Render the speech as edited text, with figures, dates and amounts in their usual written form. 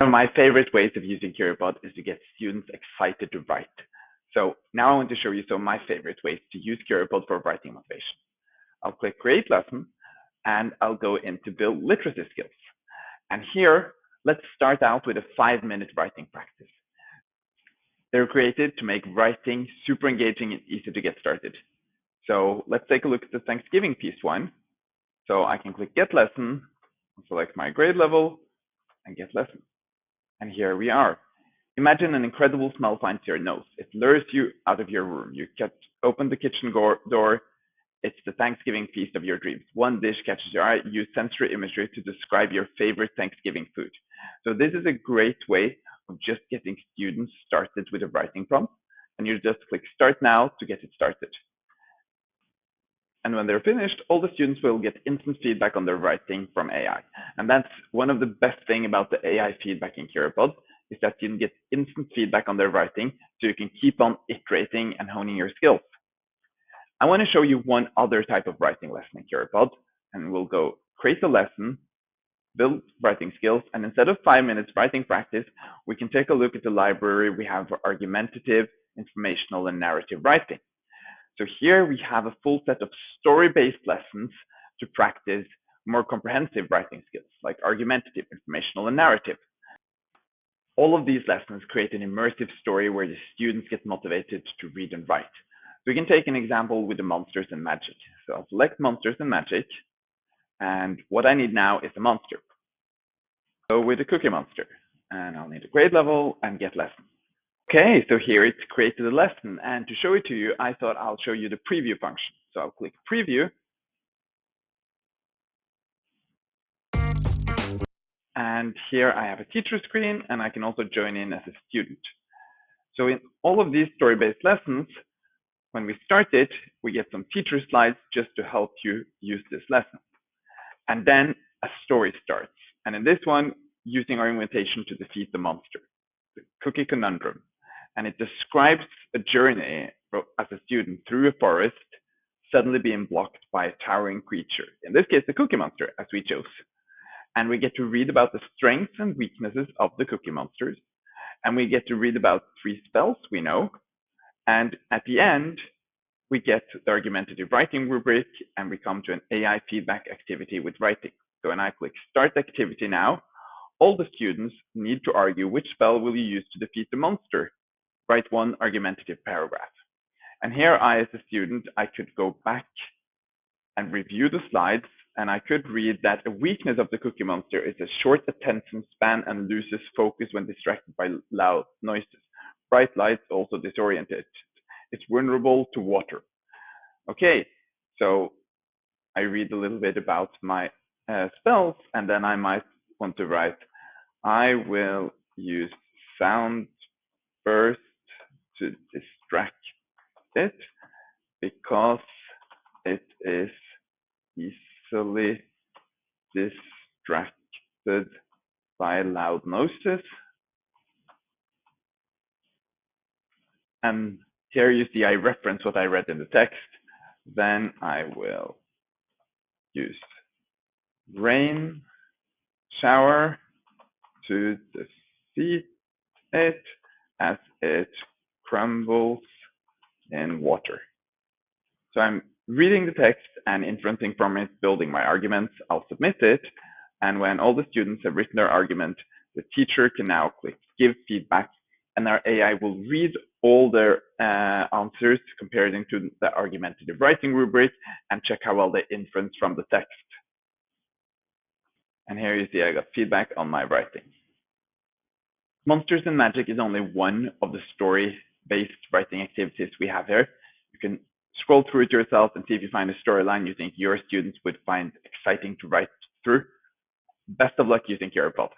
of my favorite ways of using CurioPod is to get students excited to write. So now I want to show you some of my favorite ways to use CurioPod for writing motivation. I'll click Create Lesson, and I'll go into Build Literacy Skills. And here, let's start out with a 5-minute writing practice. They're created to make writing super engaging and easy to get started. So let's take a look at the Thanksgiving piece one. So I can click Get Lesson, select my grade level, and Get Lesson. And here we are. Imagine an incredible smell finds your nose. It lures you out of your room. You open the kitchen door. It's the Thanksgiving feast of your dreams. One dish catches your eye. Use sensory imagery to describe your favorite Thanksgiving food. So this is a great way of just getting students started with a writing prompt. And you just click Start Now to get it started. And when they're finished, all the students will get instant feedback on their writing from AI. And that's one of the best things about the AI feedback in CurioPod, is that you can get instant feedback on their writing, so you can keep on iterating and honing your skills. I want to show you one other type of writing lesson in CurioPod, and we'll go create a lesson, build writing skills, and instead of 5 minutes writing practice, we can take a look at the library we have for argumentative, informational, and narrative writing. So here we have a full set of story-based lessons to practice more comprehensive writing skills, like argumentative, informational, and narrative. All of these lessons create an immersive story where the students get motivated to read and write. We can take an example with the Monsters and Magic. So I'll select Monsters and Magic, and what I need now is a monster. So with the Cookie Monster, and I'll need a grade level and Get Lesson. Okay, so here it's created a lesson, and to show it to you, I thought I'll show you the preview function. So I'll click Preview, and here I have a teacher screen, and I can also join in as a student. So in all of these story-based lessons, when we start it, we get some teacher slides just to help you use this lesson. And then a story starts. And in this one, using argumentation to defeat the monster, the Cookie Conundrum. And it describes a journey as a student through a forest, suddenly being blocked by a towering creature. In this case, the Cookie Monster, as we chose. And we get to read about the strengths and weaknesses of the Cookie Monsters. And we get to read about 3 spells we know. And at the end, we get the argumentative writing rubric, and we come to an AI feedback activity with writing. So when I click Start Activity now, all the students need to argue which spell will you use to defeat the monster. Write 1 argumentative paragraph. And here I, as a student, I could go back and review the slides, and I could read that a weakness of the Cookie Monster is a short attention span and loses focus when distracted by loud noises. Bright lights also disorient it. It's vulnerable to water. Okay, so I read a little bit about my spells, and then I might want to write, I will use sound burst to distract it because it is easily distracted by loud noises. And here you see I reference what I read in the text. Then I will use rain shower to defeat it as it crumbles in water. So I'm reading the text and inferencing from it, building my arguments. I'll submit it. And when all the students have written their argument, the teacher can now click Give Feedback, and our AI will read all their answers comparing to the argumentative writing rubric and check how well they inference from the text. And here you see I got feedback on my writing. Monsters and Magic is only one of the story-based writing activities we have here. You can scroll through it yourself and see if you find a storyline you think your students would find exciting to write through. Best of luck using CurioPod.